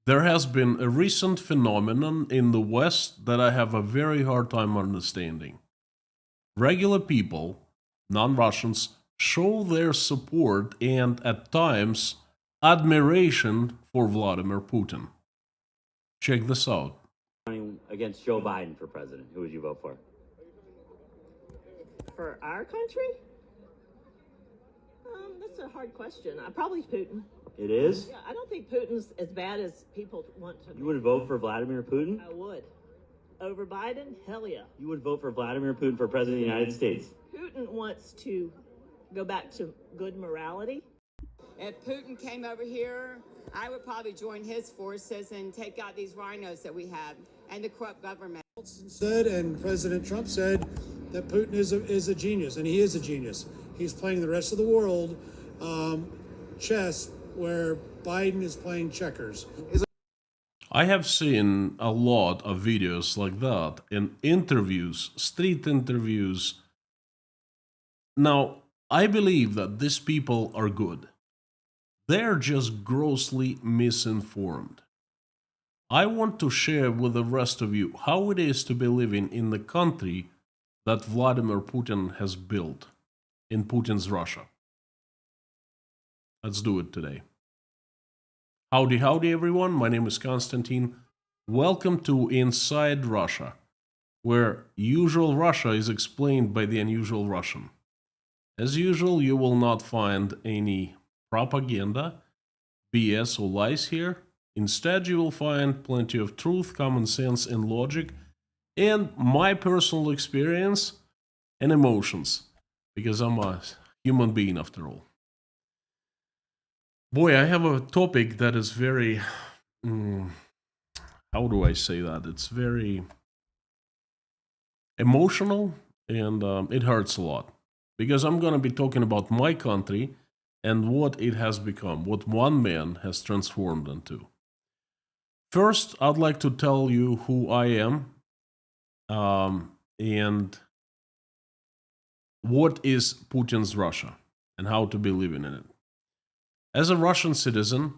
There has been a recent phenomenon in the West that I have a very hard time understanding. Regular people, non-Russians, show their support and, at times, admiration for Vladimir Putin. Check this out. Running against Joe Biden for president, who would you vote for? For our country? That's a hard question. Probably Putin. It is? Yeah, I don't think Putin's as bad as people want to. You would vote for Vladimir Putin? I would. Over Biden? Hell yeah. You would vote for Vladimir Putin for president of the United States? Putin wants to go back to good morality. If Putin came over here, I would probably join his forces and take out these rhinos that we have and the corrupt government. Said, and President Trump said that Putin is a genius, and he is a genius. He's playing the rest of the world chess, where Biden is playing checkers. I have seen a lot of videos like that in interviews, street interviews. Now, I believe that these people are good. They're just grossly misinformed. I want to share with the rest of you how it is to be living in the country that Vladimir Putin has built, in Putin's Russia. Let's do it today. Howdy, howdy everyone, my name is Konstantin. Welcome to Inside Russia, where usual Russia is explained by the unusual Russian. As usual, you will not find any propaganda, BS or lies here. Instead, you will find plenty of truth, common sense and logic, and my personal experience and emotions, because I'm a human being after all. Boy, I have a topic that is very, how do I say that? It's very emotional, and it hurts a lot. Because I'm going to be talking about my country and what it has become, what one man has transformed into. First, I'd like to tell you who I am and what is Putin's Russia and how to be living in it. As a Russian citizen,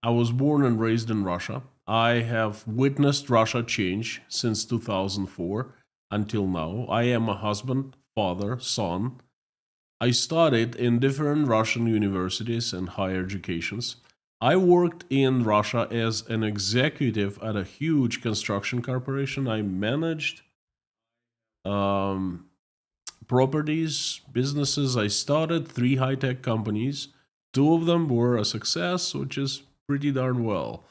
I was born and raised in Russia. I have witnessed Russia change since 2004 until now. I am a husband, father, son. I studied in different Russian universities and higher educations. I worked in Russia as an executive at a huge construction corporation. I managed properties, businesses. I started 3 high-tech companies. 2 of them were a success, which is pretty darn well.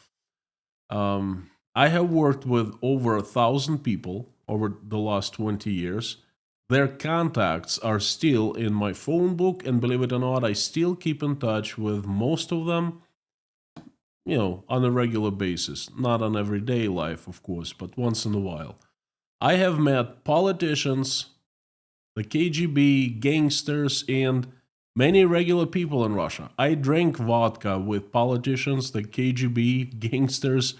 I have worked with over 1,000 people over the last 20 years. Their contacts are still in my phone book, and believe it or not, I still keep in touch with most of them, you know, on a regular basis. Not on everyday life, of course, but once in a while. I have met politicians, the KGB, gangsters, and many regular people in Russia. I drank vodka with politicians, the KGB, gangsters,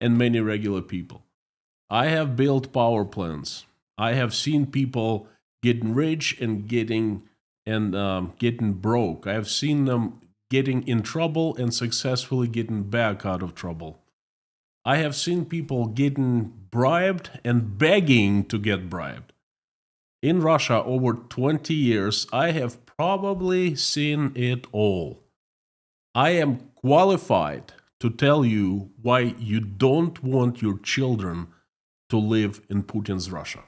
and many regular people. I have built power plants. I have seen people getting rich and getting broke. I have seen them getting in trouble and successfully getting back out of trouble. I have seen people getting bribed and begging to get bribed. In Russia, over 20 years, I have probably seen it all. I am qualified to tell you why you don't want your children to live in Putin's Russia.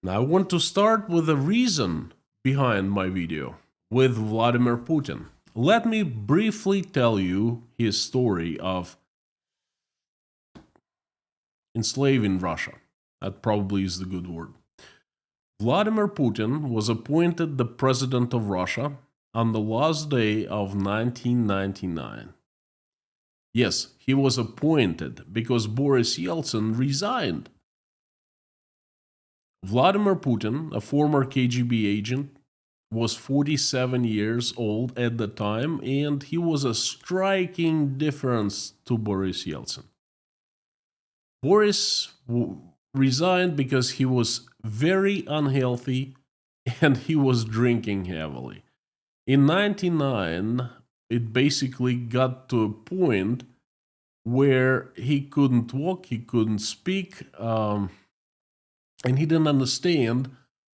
Now, I want to start with the reason behind my video, with Vladimir Putin. Let me briefly tell you his story of enslaving Russia. That probably is the good word. Vladimir Putin was appointed the president of Russia on the last day of 1999. Yes, he was appointed because Boris Yeltsin resigned. Vladimir Putin, a former KGB agent, was 47 years old at the time, and he was a striking difference to Boris Yeltsin. Boris resigned because he was very unhealthy and he was drinking heavily. In 1999, it basically got to a point where he couldn't walk, he couldn't speak, and he didn't understand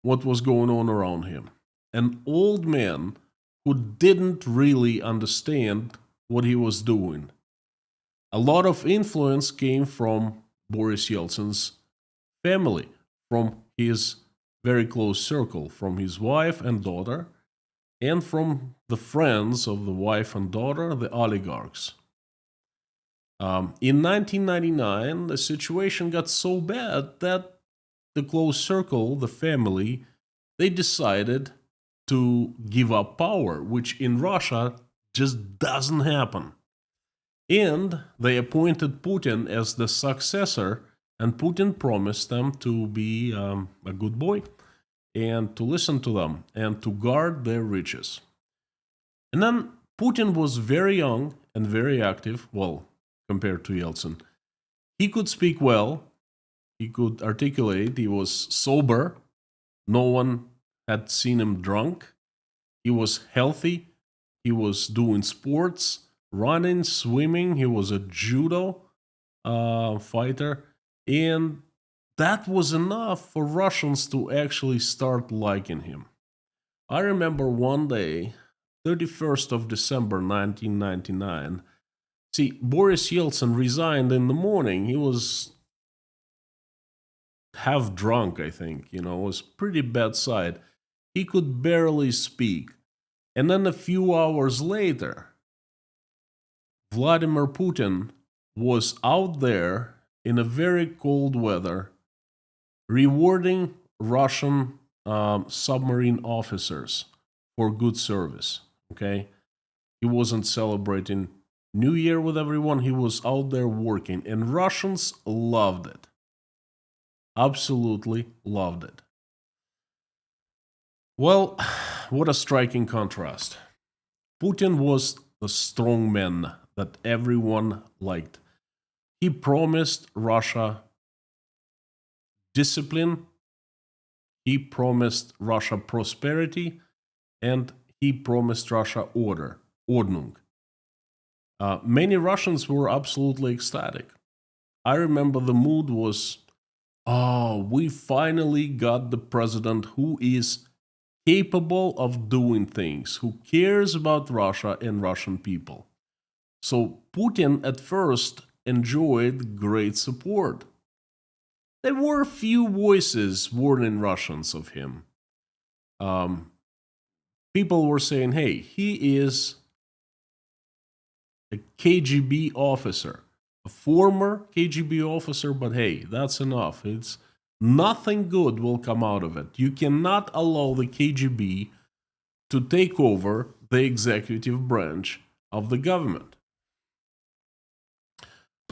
what was going on around him. An old man who didn't really understand what he was doing. A lot of influence came from Boris Yeltsin's family, from his very close circle, from his wife and daughter, and from the friends of the wife and daughter, the oligarchs. In 1999, the situation got so bad that the close circle, the family, they decided to give up power, which in Russia just doesn't happen. And they appointed Putin as the successor, and Putin promised them to be a good boy and to listen to them and to guard their riches. And then Putin was very young and very active, well, compared to Yeltsin. He could speak well, he could articulate, he was sober, no one had seen him drunk, he was healthy, he was doing sports, running, swimming, he was a judo fighter, and that was enough for Russians to actually start liking him. I remember one day, 31st of December 1999, see, Boris Yeltsin resigned in the morning. He was half drunk, I think, it was pretty bad sight. He could barely speak. And then a few hours later, Vladimir Putin was out there in a very cold weather, rewarding Russian submarine officers for good service. Okay, he wasn't celebrating New Year with everyone. He was out there working, and Russians loved it. Absolutely loved it. Well, what a striking contrast. Putin was the strong man that everyone liked. He promised Russia discipline, he promised Russia prosperity, and he promised Russia order, Ordnung. Many Russians were absolutely ecstatic. I remember the mood was, we finally got the president who is capable of doing things, who cares about Russia and Russian people. So Putin at first enjoyed great support. There were few voices warning Russians of him. People were saying, hey, he is a KGB officer, a former KGB officer, but hey, that's enough. It's nothing good will come out of it. You cannot allow the KGB to take over the executive branch of the government.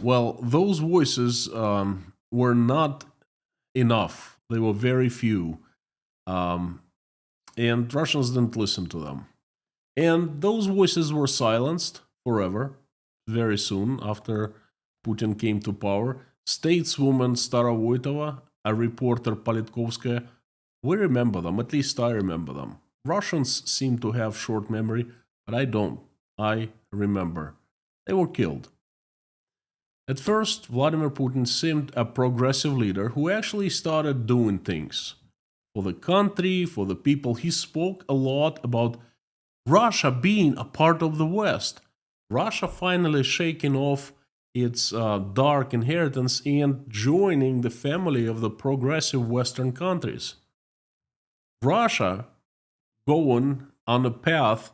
Well, those voices were not enough. They were very few. And Russians didn't listen to them. And those voices were silenced forever, very soon after Putin came to power. Stateswoman Starovoytova, a reporter Politkovskaya, we remember them, at least I remember them. Russians seem to have short memory, but I don't. I remember. They were killed. At first, Vladimir Putin seemed a progressive leader who actually started doing things for the country, for the people. He spoke a lot about Russia being a part of the West. Russia finally shaking off its dark inheritance and joining the family of the progressive Western countries. Russia going on a path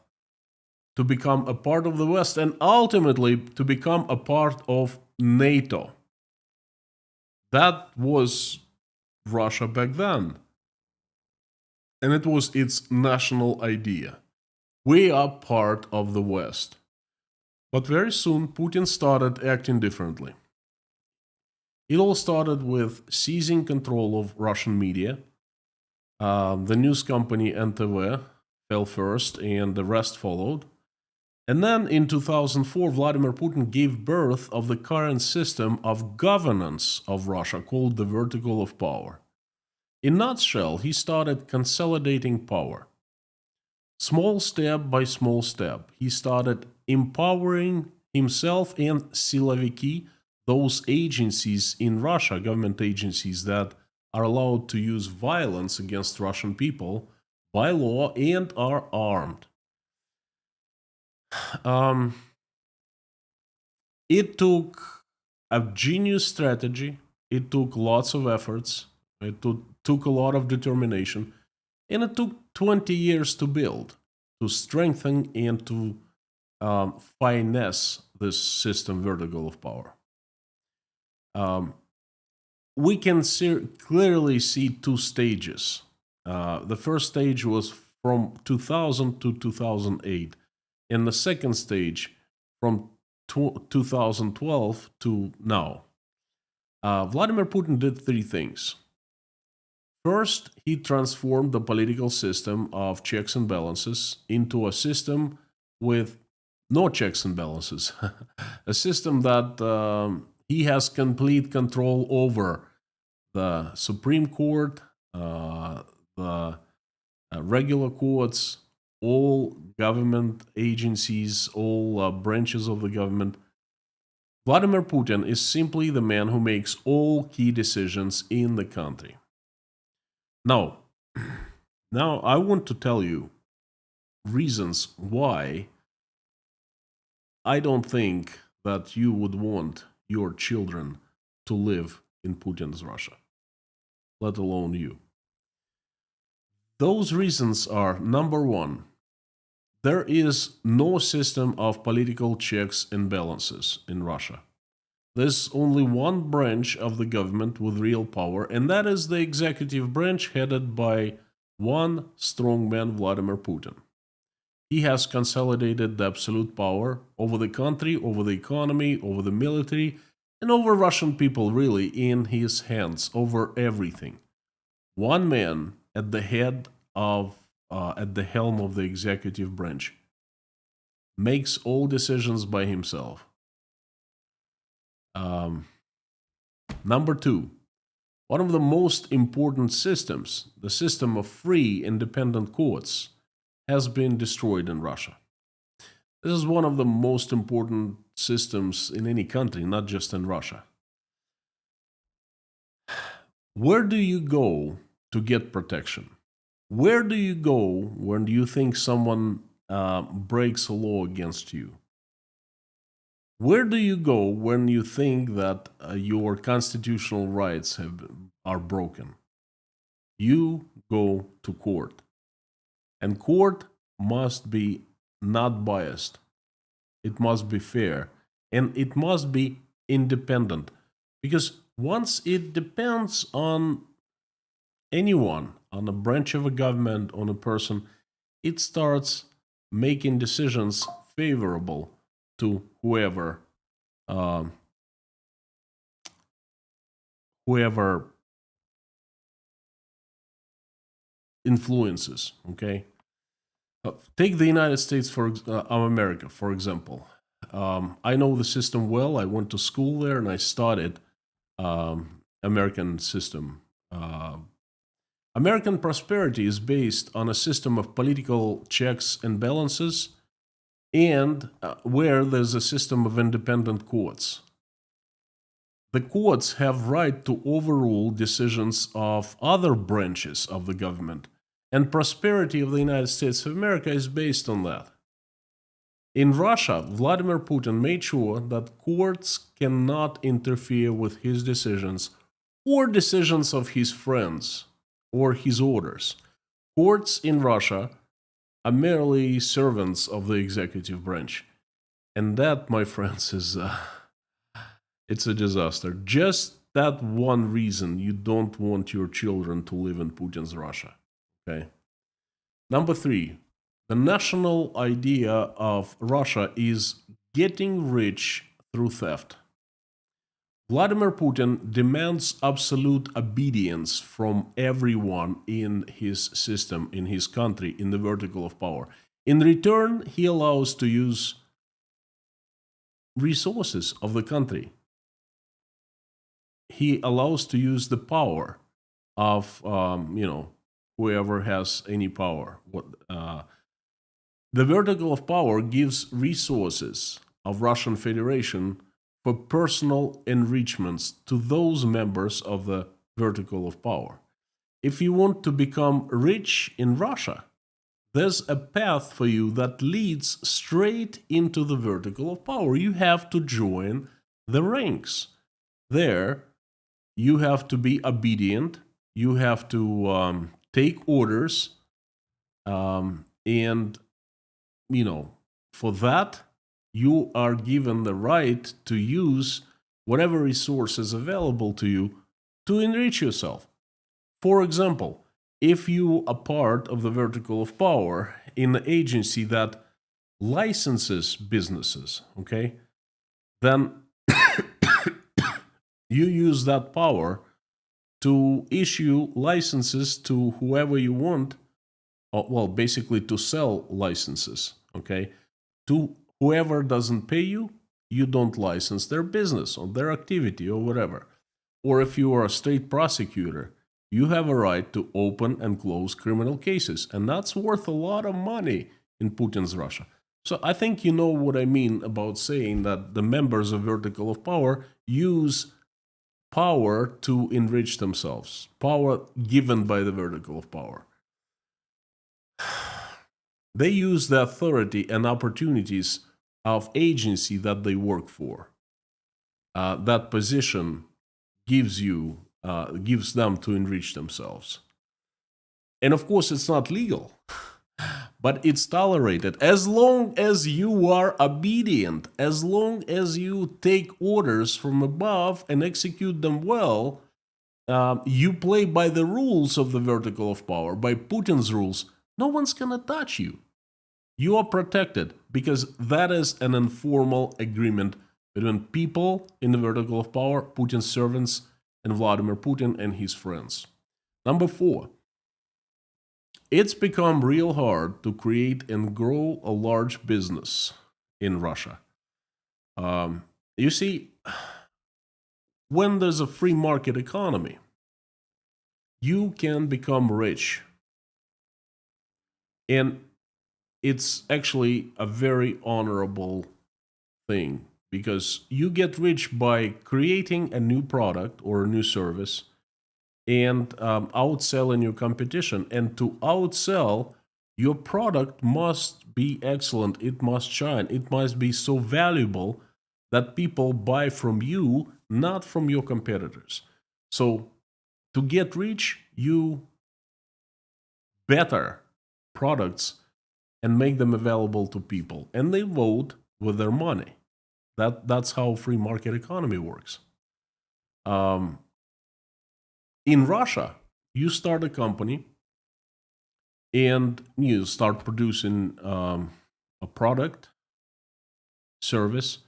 to become a part of the West and ultimately to become a part of NATO. That was Russia back then. And it was its national idea. We are part of the West. But very soon, Putin started acting differently. It all started with seizing control of Russian media. The news company NTV fell first, and the rest followed. And then in 2004, Vladimir Putin gave birth of the current system of governance of Russia called the vertical of power. In a nutshell, he started consolidating power. Small step by small step, he started empowering himself and siloviki, those agencies in Russia, government agencies that are allowed to use violence against Russian people by law and are armed. It took a genius strategy. It took lots of efforts. It took a lot of determination. And it took 20 years to build, to strengthen, and to finesse this system vertical of power. We can clearly see two stages. The first stage was from 2000 to 2008, and the second stage from 2012 to now. Vladimir Putin did three things. First, he transformed the political system of checks and balances into a system with no checks and balances, a system that he has complete control over the Supreme Court, the regular courts, all government agencies, all branches of the government. Vladimir Putin is simply the man who makes all key decisions in the country. Now I want to tell you reasons why I don't think that you would want your children to live in Putin's Russia, let alone you. Those reasons are, number one, there is no system of political checks and balances in Russia. There's only one branch of the government with real power, and that is the executive branch headed by one strong man, Vladimir Putin. He has consolidated the absolute power over the country, over the economy, over the military, and over Russian people, really, in his hands, over everything. One man at the helm of the executive branch makes all decisions by himself. Number two, one of the most important systems, the system of free independent courts, has been destroyed in Russia. This is one of the most important systems in any country, not just in Russia. Where do you go to get protection? Where do you go when you think someone breaks a law against you? Where do you go when you think that your constitutional rights are broken? You go to court. And court must be not biased. It must be fair. And it must be independent. Because once it depends on anyone, on a branch of a government, on a person, it starts making decisions favorable to whoever influences. Okay, take the United States of America, for example. I know the system well. I went to school there and I studied American system. American prosperity is based on a system of political checks and balances, and where there's a system of independent courts. The courts have right to overrule decisions of other branches of the government, and prosperity of the United States of America is based on that. In Russia, Vladimir Putin made sure that courts cannot interfere with his decisions or decisions of his friends or his orders. Courts in Russia are merely servants of the executive branch. And that, my friends, is it's a disaster. Just that one reason you don't want your children to live in Putin's Russia. Okay. Number three, the national idea of Russia is getting rich through theft. Vladimir Putin demands absolute obedience from everyone in his system, in his country, in the vertical of power. In return, he allows to use resources of the country. He allows to use the power of, whoever has any power. The vertical of power gives resources of Russian Federation for personal enrichments to those members of the vertical of power. If you want to become rich in Russia, there's a path for you that leads straight into the vertical of power. You have to join the ranks. There, you have to be obedient. You have to take orders. And, for that, you are given the right to use whatever resources available to you to enrich yourself. For example, if you are part of the vertical of power in an agency that licenses businesses, okay, then you use that power to issue licenses to whoever you want, well, basically to sell licenses, okay, to whoever doesn't pay you, you don't license their business or their activity or whatever. Or if you are a state prosecutor, you have a right to open and close criminal cases, and that's worth a lot of money in Putin's Russia. So I think you know what I mean about saying that the members of vertical of power use power to enrich themselves, power given by the vertical of power. They use the authority and opportunities of agency that they work for. That position gives them to enrich themselves. And of course, it's not legal, but it's tolerated as long as you are obedient, as long as you take orders from above and execute them well. You play by the rules of the vertical of power, by Putin's rules. No one's gonna touch you. You are protected because that is an informal agreement between people in the vertical of power, Putin's servants, and Vladimir Putin and his friends. Number 4, it's become real hard to create and grow a large business in Russia. You see, when there's a free market economy, you can become rich. And it's actually a very honorable thing because you get rich by creating a new product or a new service and outselling your competition. And to outsell, your product must be excellent. It must shine. It must be so valuable that people buy from you, not from your competitors. So to get rich, you better products and make them available to people. And they vote with their money. That's how free market economy works. In Russia, you start a company and you start producing a product, service,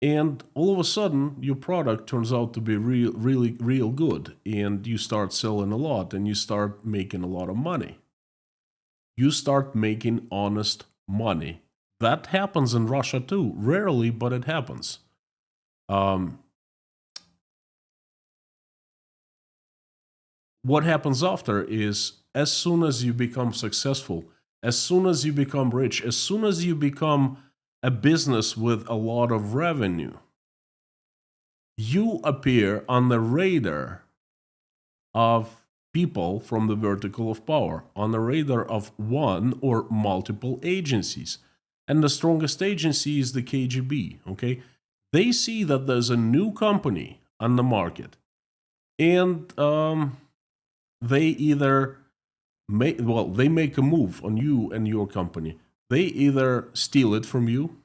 and all of a sudden your product turns out to be real good, and you start selling a lot and you start making a lot of money. You start making honest money. That happens in Russia too. Rarely, but it happens. What happens after is, as soon as you become successful, as soon as you become rich, as soon as you become a business with a lot of revenue, you appear on the radar of people from the vertical of power, on the radar of one or multiple agencies. And the strongest agency is the KGB, okay? They see that there's a new company on the market, and they either make a move on you and your company. They either steal it from you.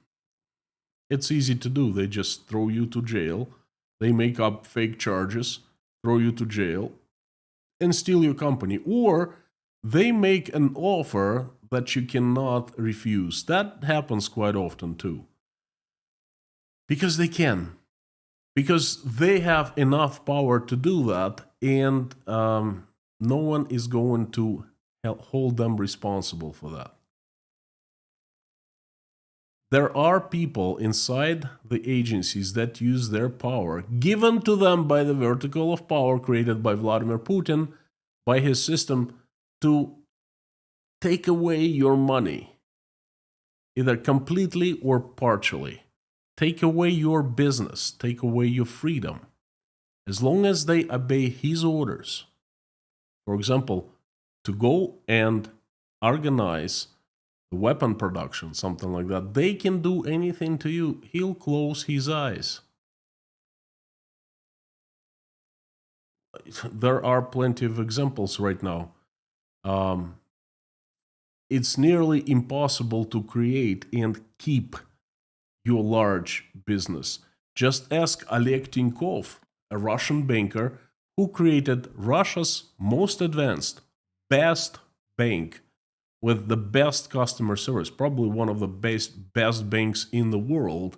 It's easy to do. They just throw you to jail. They make up fake charges, throw you to jail, and steal your company. Or they make an offer that you cannot refuse. That happens quite often too. Because they can. Because they have enough power to do that, and no one is going to hold them responsible for that. There are people inside the agencies that use their power, given to them by the vertical of power created by Vladimir Putin, by his system, to take away your money, either completely or partially. Take away your business, take away your freedom. As long as they obey his orders, for example, to go and organize the weapon production, something like that, they can do anything to you. He'll close his eyes. There are plenty of examples right now. It's nearly impossible to create and keep your large business. Just ask Oleg Tinkov, a Russian banker who created Russia's most advanced, best bank with the best customer service, probably one of the best banks in the world.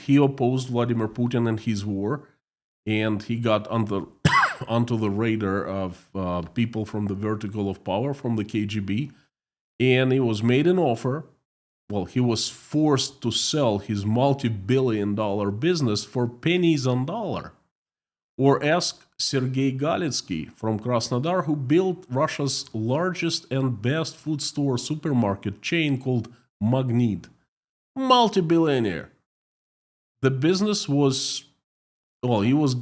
He opposed Vladimir Putin and his war, and he got onto the radar of people from the vertical of power, from the KGB, and he was made an offer. Well, he was forced to sell his multi-billion-dollar business for pennies on dollar. Or ask Sergei Galitsky from Krasnodar, who built Russia's largest and best food store supermarket chain called Magnit. Multi-billionaire. The business was, well, he was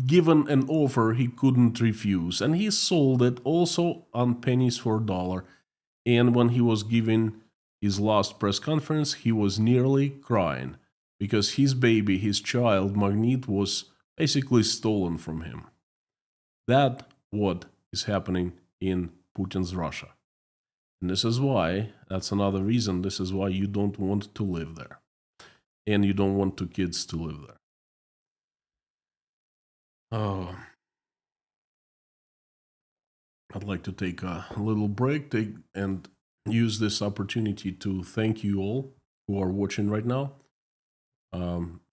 given an offer he couldn't refuse, and he sold it also on pennies for a dollar. And when he was giving his last press conference, he was nearly crying because his baby, his child, Magnit, was basically stolen from him. That's what is happening in Putin's Russia. And this is why, that's another reason, this is why you don't want to live there. And you don't want your kids to live there. I'd like to take a little break and use this opportunity to thank you all who are watching right now.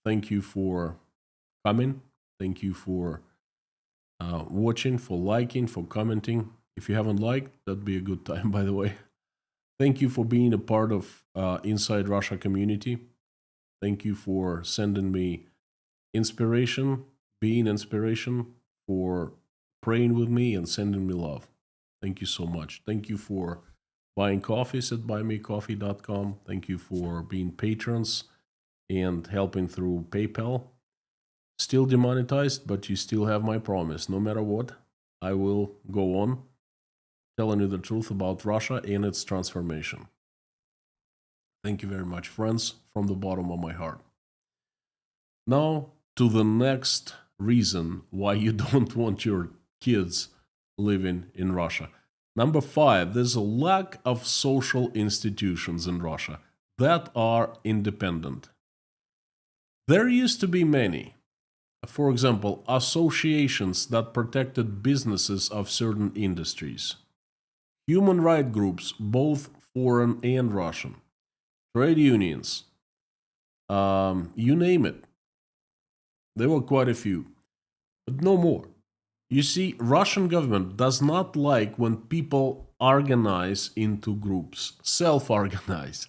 Thank you for coming. Thank you for watching, for liking, for commenting. If you haven't liked, that'd be a good time, by the way. Thank you for being a part of Inside Russia community. Thank you for sending me inspiration, being inspiration, for praying with me and sending me love. Thank you so much. Thank you for buying coffees at buymecoffee.com. Thank you for being patrons and helping through PayPal. Still demonetized, but you still have my promise. No matter what, I will go on telling you the truth about Russia and its transformation. Thank you very much, friends, from the bottom of my heart. Now, to the next reason why you don't want your kids living in Russia. Number 5, there's a lack of social institutions in Russia that are independent. There used to be many. For example, associations that protected businesses of certain industries. Human rights groups, both foreign and Russian. Trade unions. You name it. There were quite a few. But no more. You see, Russian government does not like when people organize into groups, self-organize.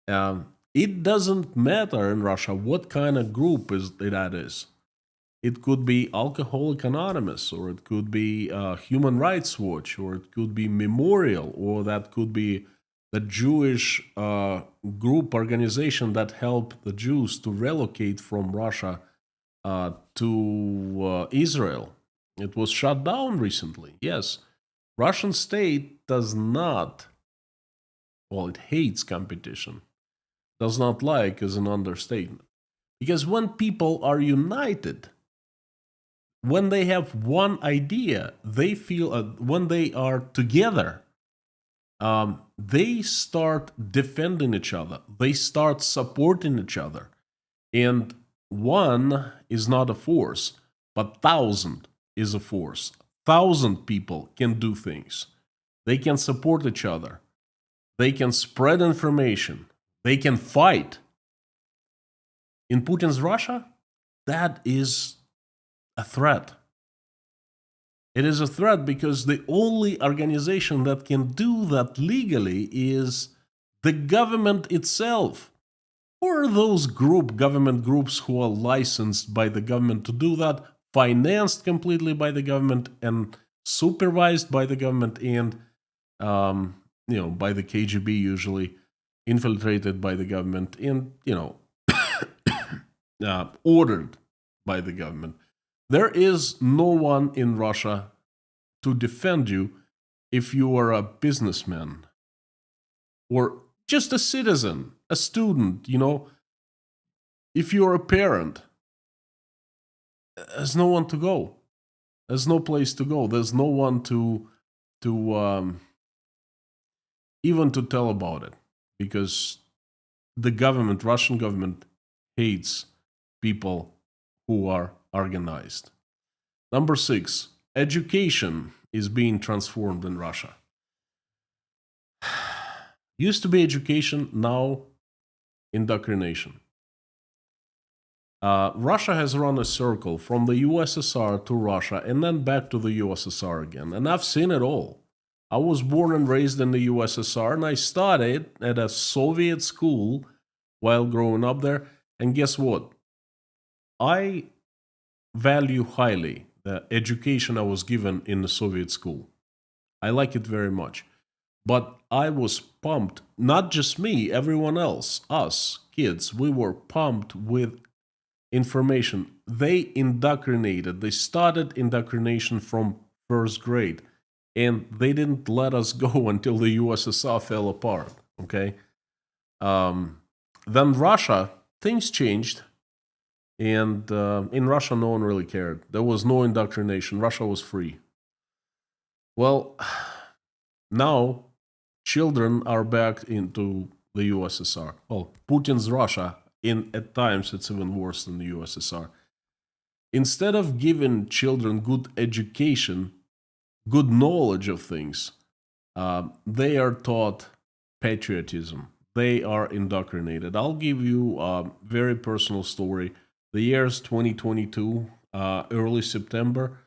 It doesn't matter in Russia what kind of group that is. It could be Alcoholics Anonymous, or it could be Human Rights Watch, or it could be Memorial, or that could be the Jewish group organization that helped the Jews to relocate from Russia to Israel. It was shut down recently. Yes, Russian state does not, well, it hates competition. Does not like is an understatement. Because when people are united, when they have one idea, they feel, when they are together, they start defending each other. They start supporting each other. And one is not a force, but 1,000 is a force. 1,000 people can do things. They can support each other. They can spread information. They can fight. In Putin's Russia, that is a threat. It is a threat because the only organization that can do that legally is the government itself. Or those government groups who are licensed by the government to do that, financed completely by the government and supervised by the government and by the KGB usually. infiltrated by the government and, ordered by the government. There is no one in Russia to defend you if you are a businessman or just a citizen, a student, if you're a parent. There's no one to go. There's no place to go. There's no one to even to tell about it, because the government, Russian government, hates people who are organized. Number 6, education is being transformed in Russia. Used to be education, now indoctrination. Russia has run a circle from the USSR to Russia and then back to the USSR again. And I've seen it all. I was born and raised in the USSR, and I studied at a Soviet school while growing up there. And guess what? I value highly the education I was given in the Soviet school. I like it very much. But I was pumped, not just me, everyone else, us kids, we were pumped with information. They indoctrinated. They started indoctrination from first grade, and they didn't let us go until the USSR fell apart. Okay. Then Russia, things changed, and in Russia, no one really cared. There was no indoctrination. Russia was free. Well, now children are back into the USSR. Well, Putin's Russia. At times, it's even worse than the USSR. Instead of giving children good education, good knowledge of things, they are taught patriotism. They are indoctrinated. I'll give you a very personal story. The year is 2022, early September,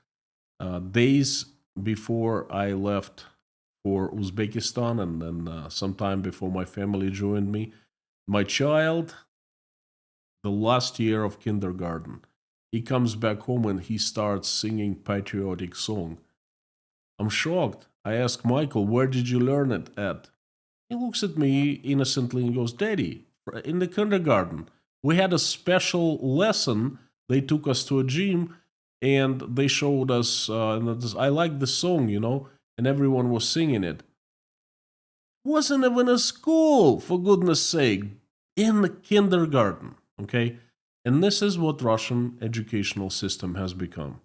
days before I left for Uzbekistan, and then sometime before my family joined me, my child, the last year of kindergarten, he comes back home and he starts singing patriotic song. I'm shocked. I ask Michael, where did you learn it at? He looks at me innocently and goes, Daddy, in the kindergarten. We had a special lesson. They took us to a gym and they showed us, I like the song, and everyone was singing it. Wasn't even a school, for goodness sake, in the kindergarten. Okay, and this is what Russian educational system has become.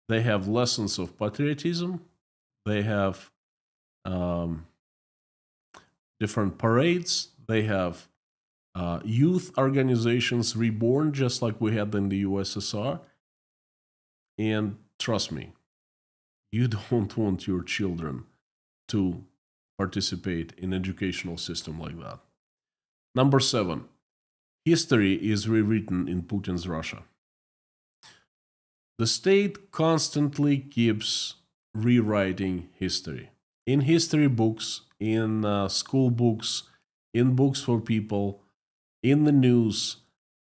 They have lessons of patriotism. They have different parades. They have youth organizations reborn, just like we had in the USSR. And trust me, you don't want your children to participate in educational system like that. Number 7. History is rewritten in Putin's Russia. The state constantly keeps rewriting history. In history books, in school books, in books for people, in the news,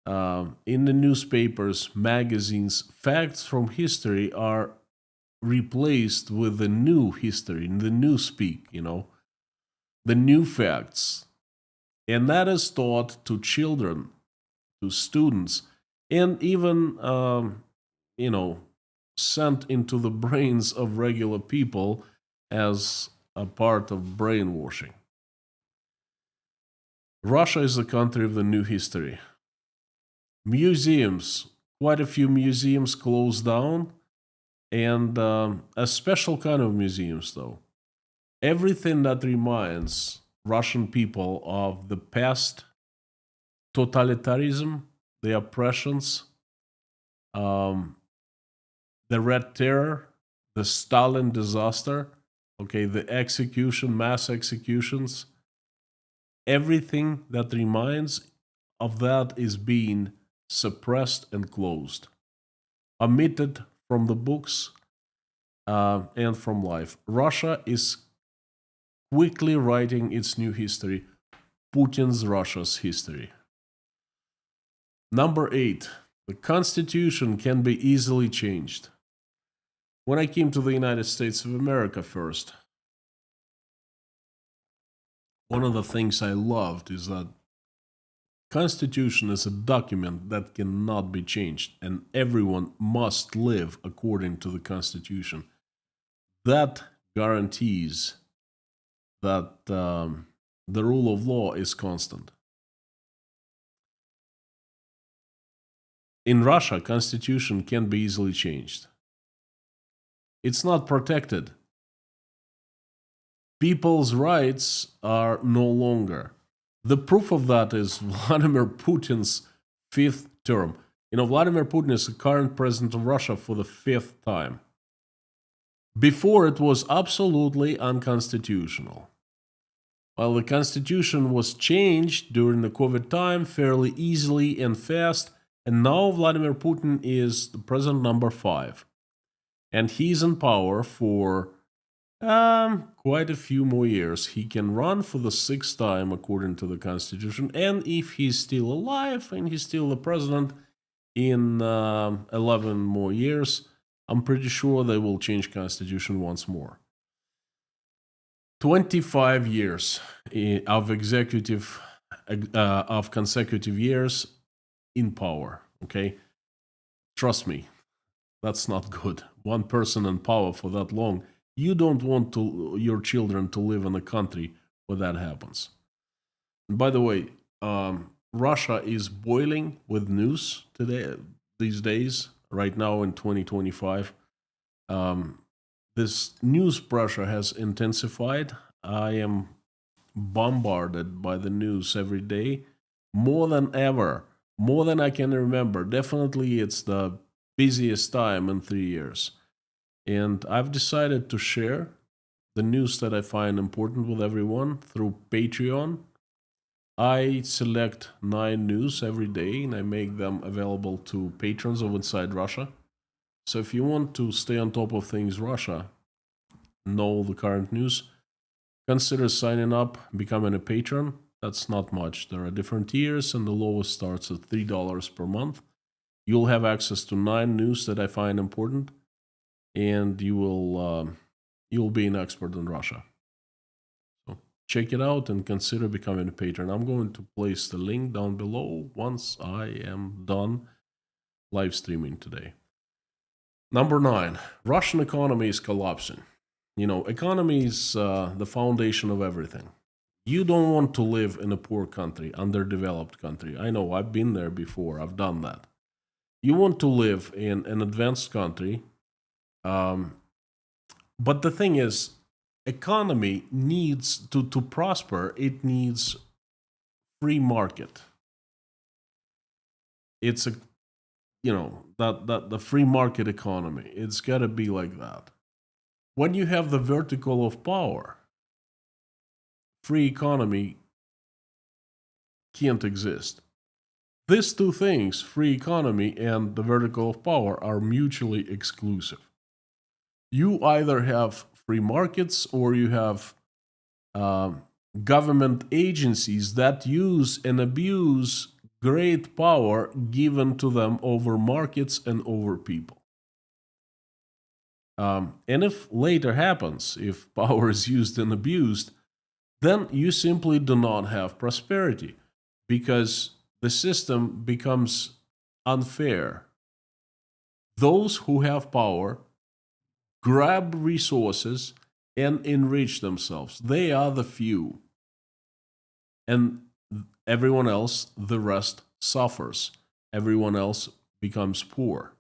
in the newspapers, magazines, facts from history are replaced with the new history, the new speak, the new facts. And that is taught to children, to students, and even, sent into the brains of regular people as a part of brainwashing. Russia is the country of the new history. Museums, quite a few museums closed down, and a special kind of museums, though. Everything that reminds Russian people of the past totalitarianism, the oppressions, the Red Terror, the Stalin disaster, the execution, mass executions, everything that reminds of that is being suppressed and closed, omitted from the books and from life. Russia is quickly writing its new history, Putin's Russia's history. Number 8, the Constitution can be easily changed. When I came to the United States of America first, one of the things I loved is that Constitution is a document that cannot be changed, and everyone must live according to the Constitution. That guarantees that the rule of law is constant. In Russia, Constitution can be easily changed. It's not protected. People's rights are no longer. The proof of that is Vladimir Putin's 5th term. Vladimir Putin is the current president of Russia for the 5th time. Before, it was absolutely unconstitutional. Well, the constitution was changed during the COVID time fairly easily and fast, and now Vladimir Putin is the president number 5. And he's in power for quite a few more years. He can run for the 6th time according to the constitution, and if he's still alive and he's still the president in 11 more years, I'm pretty sure they will change constitution once more. 25 years of consecutive years in power, okay? Trust me, that's not good. One person in power for that long, you don't want your children to live in a country where that happens. And by the way, Russia is boiling with news these days, right now in 2025. This news pressure has intensified. I am bombarded by the news every day, more than ever, more than I can remember. Definitely it's the busiest time in 3 years. And I've decided to share the news that I find important with everyone through Patreon. I select 9 news every day and I make them available to patrons of Inside Russia. So if you want to stay on top of things Russia, know the current news, consider signing up, becoming a patron. That's not much. There are different tiers and the lowest starts at $3 per month. You'll have access to 9 news that I find important, and you'll be an expert in Russia. So check it out and consider becoming a patron. I'm going to place the link down below once I am done live streaming today. Number 9, Russian economy is collapsing. Economy is the foundation of everything. You don't want to live in a poor country, underdeveloped country. I know, I've been there before, I've done that. You want to live in an advanced country. But the thing is, economy needs to prosper, it needs free market. It's the free market economy. It's got to be like that. When you have the vertical of power, free economy can't exist. These two things, free economy and the vertical of power, are mutually exclusive. You either have free markets or you have government agencies that use and abuse great power given to them over markets and over people. And if later happens, if power is used and abused, then you simply do not have prosperity because the system becomes unfair. Those who have power grab resources and enrich themselves. They are the few. And everyone else, the rest, suffers. Everyone else becomes poor.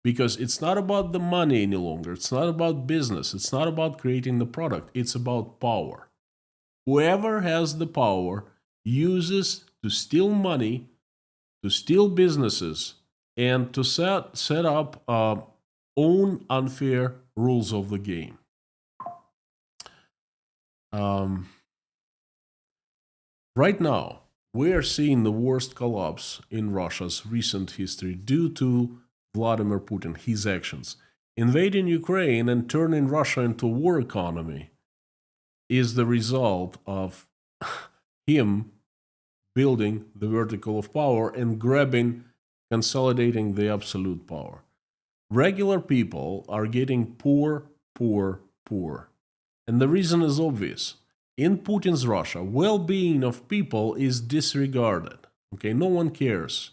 Because it's not about the money any longer. It's not about business. It's not about creating the product. It's about power. Whoever has the power uses to steal money, to steal businesses, and to set up own unfair rules of the game. Right now, we are seeing the worst collapse in Russia's recent history due to Vladimir Putin, his actions. Invading Ukraine and turning Russia into a war economy is the result of him building the vertical of power and consolidating the absolute power. Regular people are getting poor. And the reason is obvious. in Putin's Russia, well-being of people is disregarded. Okay, no one cares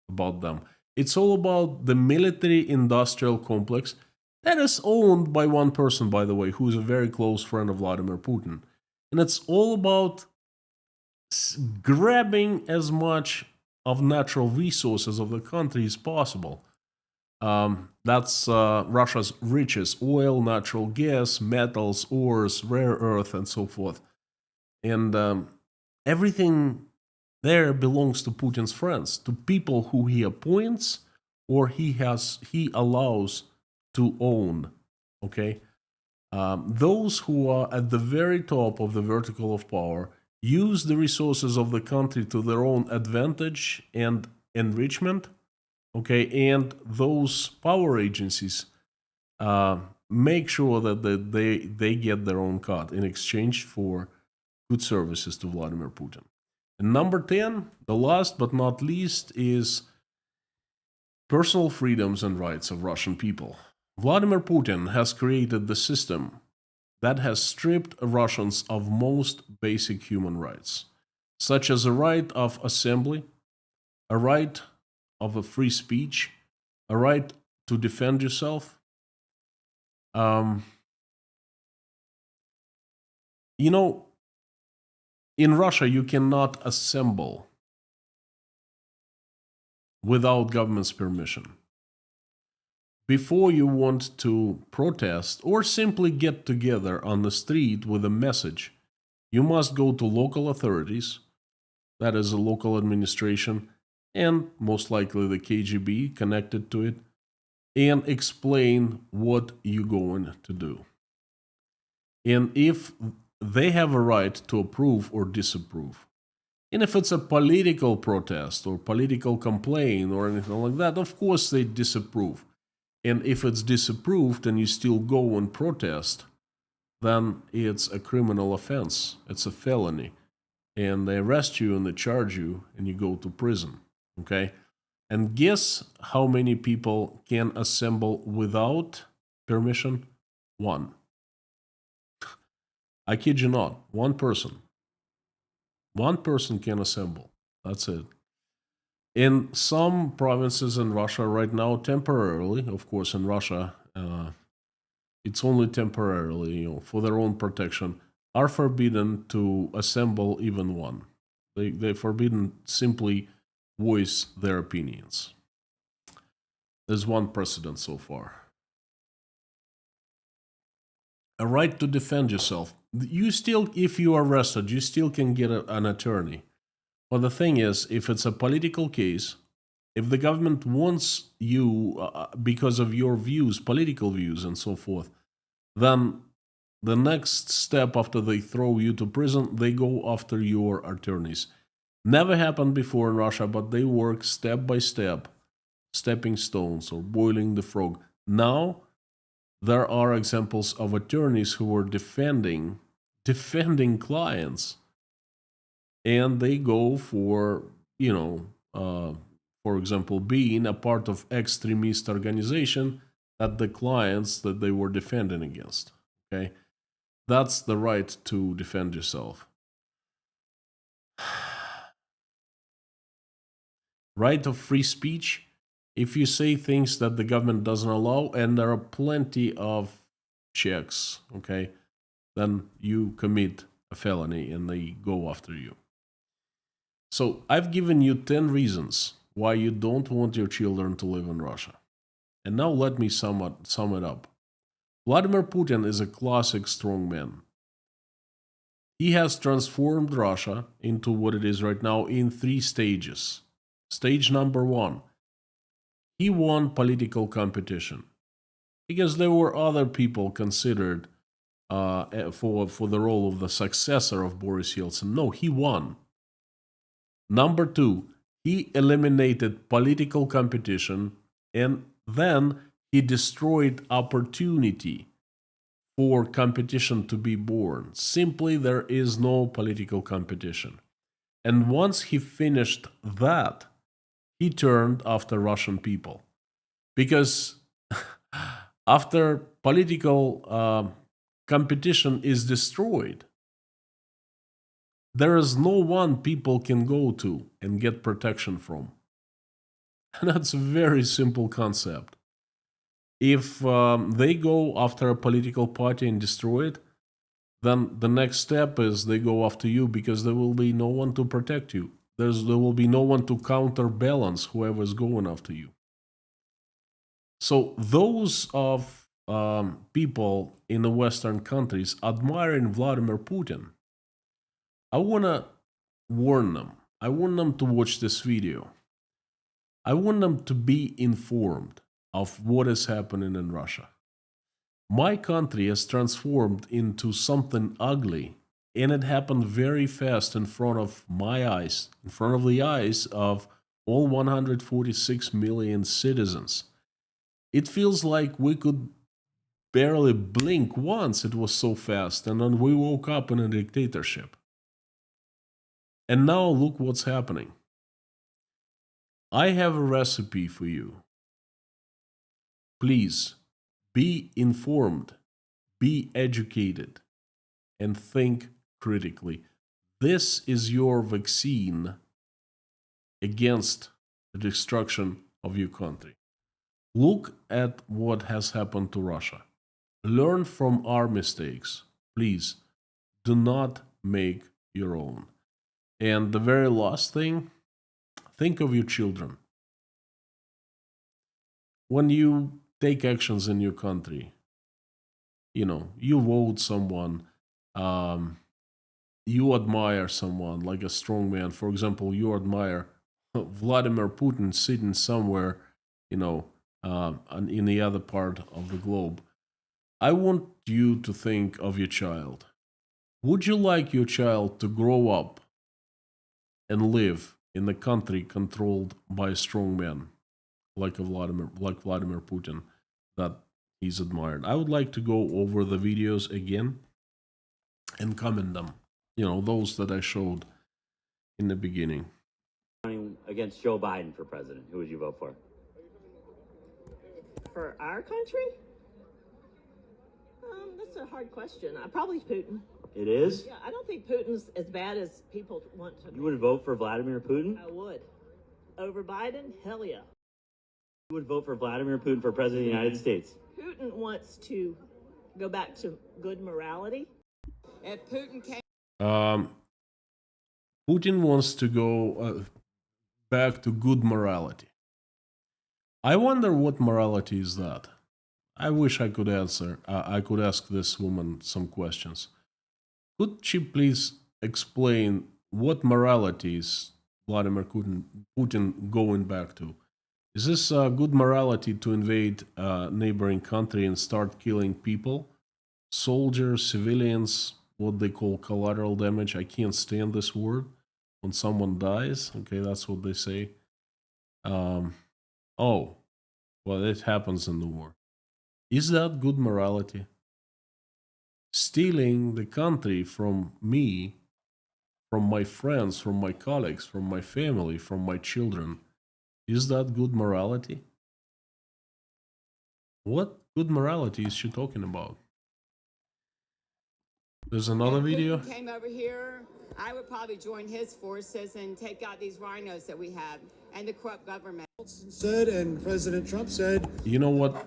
about them. It's all about the military-industrial complex that is owned by one person, by the way, who is a very close friend of Vladimir Putin. And it's all about grabbing as much of natural resources of the country as possible. That's Russia's riches: oil, natural gas, metals, ores, rare earth, and so forth. And everything there belongs to Putin's friends, to people who he appoints or he allows to own. Okay, those who are at the very top of the vertical of power use the resources of the country to their own advantage and enrichment. Okay, and those power agencies make sure that they get their own cut in exchange for good services to Vladimir Putin. And number 10, the last but not least, is personal freedoms and rights of Russian people. Vladimir Putin has created the system that has stripped Russians of most basic human rights, such as a right of assembly, a right of a free speech, a right to defend yourself. In Russia, you cannot assemble without government's permission. Before you want to protest or simply get together on the street with a message, you must go to local authorities, that is a local administration, and most likely the KGB connected to it, and explain what you're going to do. And if they have a right to approve or disapprove. And if it's a political protest or political complaint or anything like that, of course they disapprove. And if it's disapproved and you still go and protest, then it's a criminal offense. It's a felony. And they arrest you and they charge you and you go to prison. Okay? And guess how many people can assemble without permission? One. I kid you not, one person. One person can assemble. That's it. In some provinces in Russia right now, temporarily, of course, in Russia, it's only temporarily, for their own protection, are forbidden to assemble even one. They're forbidden simply voice their opinions. There's one precedent so far. A right to defend yourself. You still, if you are arrested, you still can get an attorney. But the thing is, if it's a political case, if the government wants you because of your views, political views, and so forth, then the next step after they throw you to prison, they go after your attorneys. Never happened before in Russia, but they work step by step, stepping stones or boiling the frog. Now, there are examples of attorneys who were defending clients, and they go for, for example, being a part of extremist organization that the clients that they were defending against. Okay, that's the right to defend yourself. Right of free speech. If you say things that the government doesn't allow, and there are plenty of checks, okay, then you commit a felony and they go after you. So I've given you 10 reasons why you don't want your children to live in Russia. And now let me sum it up. Vladimir Putin is a classic strongman. He has transformed Russia into what it is right now in 3 stages. Stage number 1. He won political competition because there were other people considered for the role of the successor of Boris Yeltsin. No, he won. Number 2, he eliminated political competition, and then he destroyed opportunity for competition to be born. Simply, there is no political competition. And once he finished that, he turned after Russian people. Because after political competition is destroyed, there is no one people can go to and get protection from. And that's a very simple concept. If they go after a political party and destroy it, then the next step is they go after you because there will be no one to protect you. There will be no one to counterbalance whoever's going after you. So those of people in the Western countries admiring Vladimir Putin, I want to warn them. I want them to watch this video. I want them to be informed of what is happening in Russia. My country has transformed into something ugly, and it happened very fast in front of my eyes, in front of the eyes of all 146 million citizens. It feels like we could barely blink once, it was so fast, and then we woke up in a dictatorship. And now look what's happening. I have a recipe for you. Please, be informed, be educated, and think critically. This is your vaccine against the destruction of your country. Look at what has happened to Russia. Learn from our mistakes. Please, do not make your own. And the very last thing, think of your children. When you take actions in your country, you vote someone, you admire someone like a strong man. For example, you admire Vladimir Putin sitting somewhere, in the other part of the globe. I want you to think of your child. Would you like your child to grow up and live in a country controlled by a strong man like Vladimir Putin that he's admired? I would like to go over the videos again and comment them. Those that I showed in the beginning. Running against Joe Biden for president, who would you vote for? For our country? That's a hard question. Probably Putin. It is? Yeah, I don't think Putin's as bad as people want to. You would vote for Vladimir Putin? I would. Over Biden? Hell yeah. You would vote for Vladimir Putin for president of the United States? Putin wants to go back to good morality. If Putin came Putin wants to go back to good morality. I wonder what morality is that. I wish I could answer. I could ask this woman some questions. Could she please explain what morality is Vladimir Putin going back to? Is this good morality to invade a neighboring country and start killing people? Soldiers, civilians, what they call collateral damage. I can't stand this word. When someone dies, okay, that's what they say. Oh, well, it happens in the war. Is that good morality? Stealing the country from me, from my friends, from my colleagues, from my family, from my children. Is that good morality? What good morality is she talking about? There's another if video. Putin came over here, I would probably join his forces and take out these rhinos that we have and the corrupt government. Said, and President Trump said, You know what?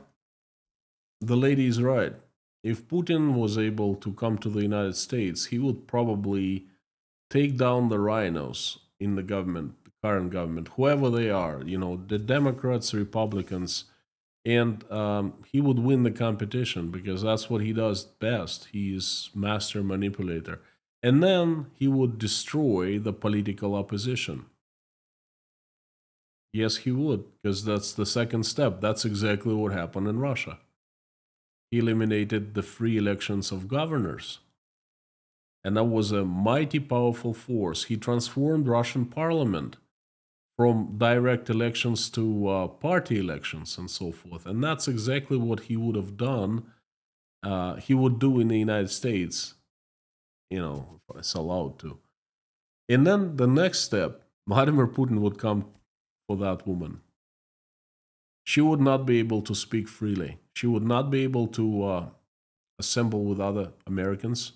The lady is right. If Putin was able to come to the United States, he would probably take down the rhinos in the government, the current government, whoever they are, the Democrats, Republicans, and he would win the competition because that's what he does best. He is master manipulator. And then he would destroy the political opposition. Yes, he would, because that's the second step. That's exactly what happened in Russia. He eliminated the free elections of governors. And that was a mighty powerful force. He transformed Russian parliament from direct elections to party elections and so forth. And that's exactly what he would have done. He would do in the United States, if it's allowed to. And then the next step, Vladimir Putin would come for that woman. She would not be able to speak freely. She would not be able to assemble with other Americans.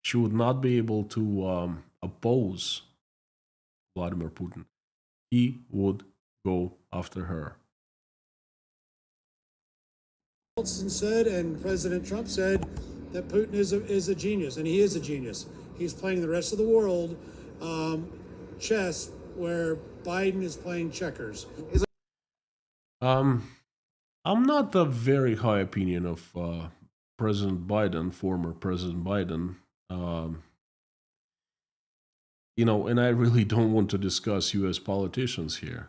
She would not be able to oppose Vladimir Putin, he would go after her. Said, and President Trump said that Putin is a genius, and he is a genius. He's playing the rest of the world chess where Biden is playing checkers. I'm not a very high opinion of President Biden, former President Biden. And I really don't want to discuss US politicians here.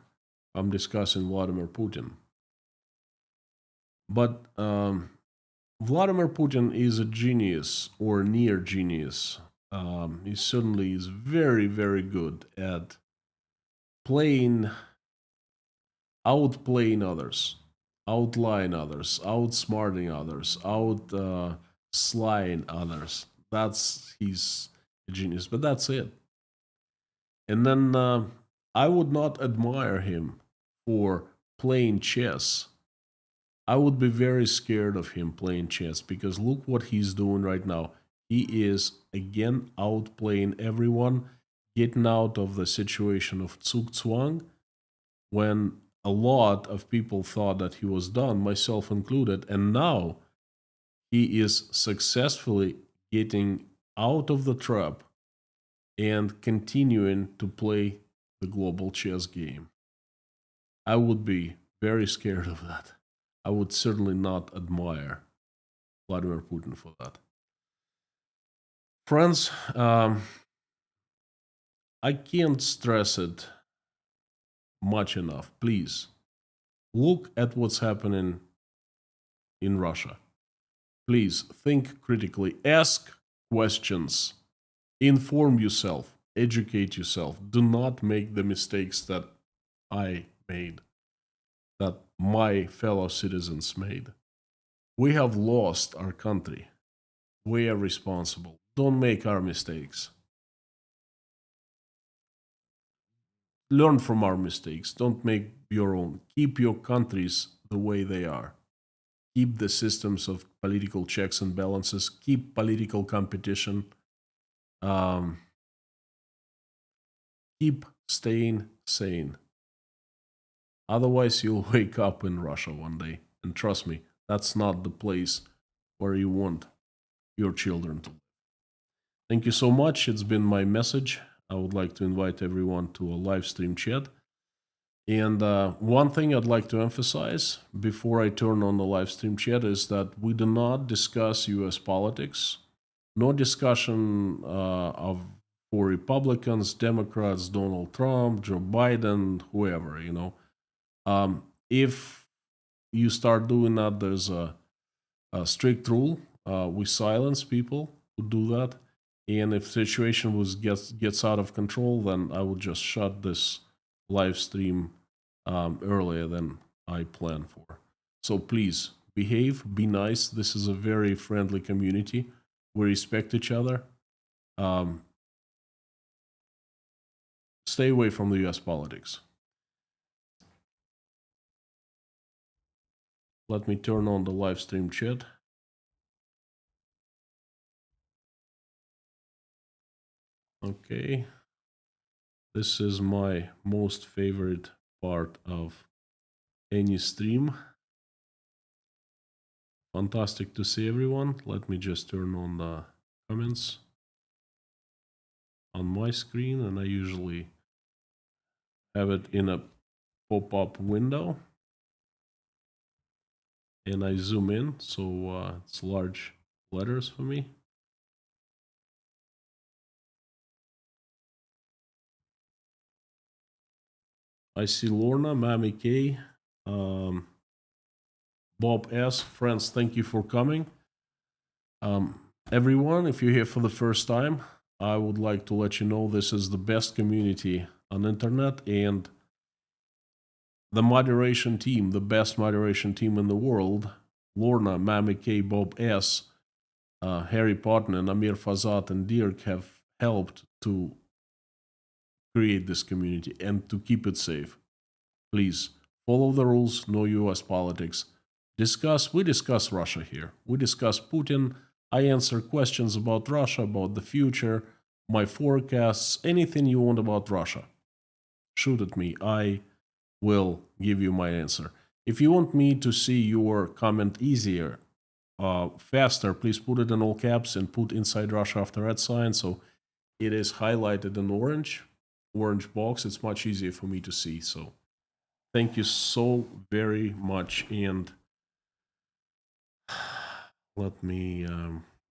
I'm discussing Vladimir Putin. But Vladimir Putin is a genius or near genius. He certainly is very, very good at outplaying others, outlying others, outsmarting others, slying others. He's a genius, but that's it. And then I would not admire him for playing chess. I would be very scared of him playing chess, because look what he's doing right now. He is again outplaying everyone, getting out of the situation of Zugzwang, when a lot of people thought that he was done, myself included, and now he is successfully getting out of the trap and continuing to play the global chess game. I would be very scared of that. I would certainly not admire Vladimir Putin for that. Friends, I can't stress it much enough. Please, look at what's happening in Russia. Please, think critically. Ask questions. Inform yourself. Educate yourself. Do not make the mistakes that I made, that my fellow citizens made. We have lost our country. We are responsible. Don't make our mistakes. Learn from our mistakes. Don't make your own. Keep your countries the way they are. Keep the systems of political checks and balances. Keep political competition. Keep staying sane. Otherwise, you'll wake up in Russia one day. And trust me, that's not the place where you want your children to live. Thank you so much. It's been my message. I would like to invite everyone to a live stream chat. And one thing I'd like to emphasize before I turn on the live stream chat is that we do not discuss US politics. No discussion for Republicans, Democrats, Donald Trump, Joe Biden, whoever, If you start doing that, there's a strict rule. We silence people who do that. And if the situation gets out of control, then I would just shut this live stream earlier than I planned for. So please, behave, be nice. This is a very friendly community. We respect each other. Stay away from the US politics. Let me turn on the live stream chat. Okay. This is my most favorite part of any stream. Fantastic to see everyone. Let me just turn on the comments on my screen, and I usually have it in a pop-up window. And I zoom in, so it's large letters for me. I see Lorna, Mammy K, Bob S. Friends, thank you for coming. Everyone, if you're here for the first time, I would like to let you know this is the best community on internet, and the moderation team, the best moderation team in the world, Lorna, Mammy K, Bob S, Harry Potter, and Amir Fazat and Dirk have helped to create this community and to keep it safe. Please follow the rules, no US politics. We discuss Russia here. We discuss Putin. I answer questions about Russia, about the future, my forecasts, anything you want about Russia, shoot at me. I will give you my answer. If you want me to see your comment easier, faster, please put it in all caps and put inside Russia after red sign, so it is highlighted in orange box. It's much easier for me to see. So thank you so very much, and let me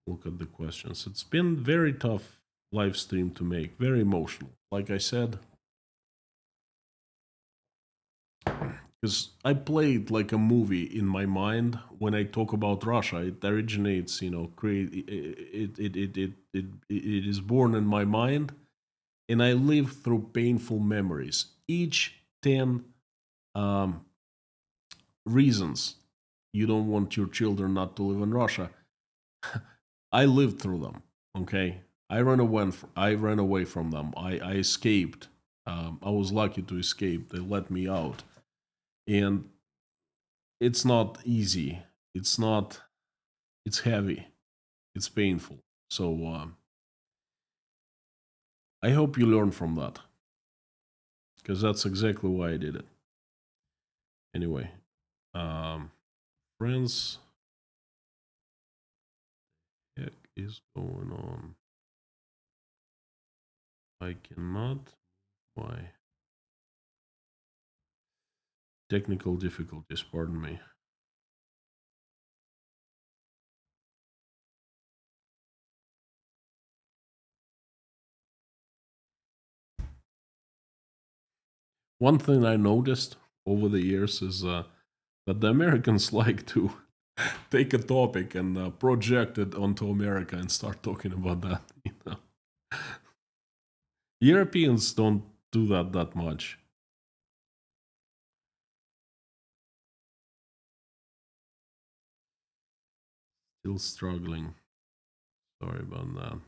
look at the questions. It's been very tough live stream to make, very emotional. Like I said, because I played like a movie in my mind when I talk about Russia. It originates, it is born in my mind, and I live through painful memories. Each 10 reasons you don't want your children not to live in Russia, I lived through them. Okay, I ran away from them. I escaped. I was lucky to escape. They let me out, and it's not easy. It's not. It's heavy. It's painful. So I hope you learn from that, because that's exactly why I did it. Anyway, friends, heck is going on? I cannot. Why? Technical difficulties. Pardon me. One thing I noticed over the years is that the Americans like to take a topic and project it onto America and start talking about that. Europeans don't do that much. Still struggling. Sorry about that.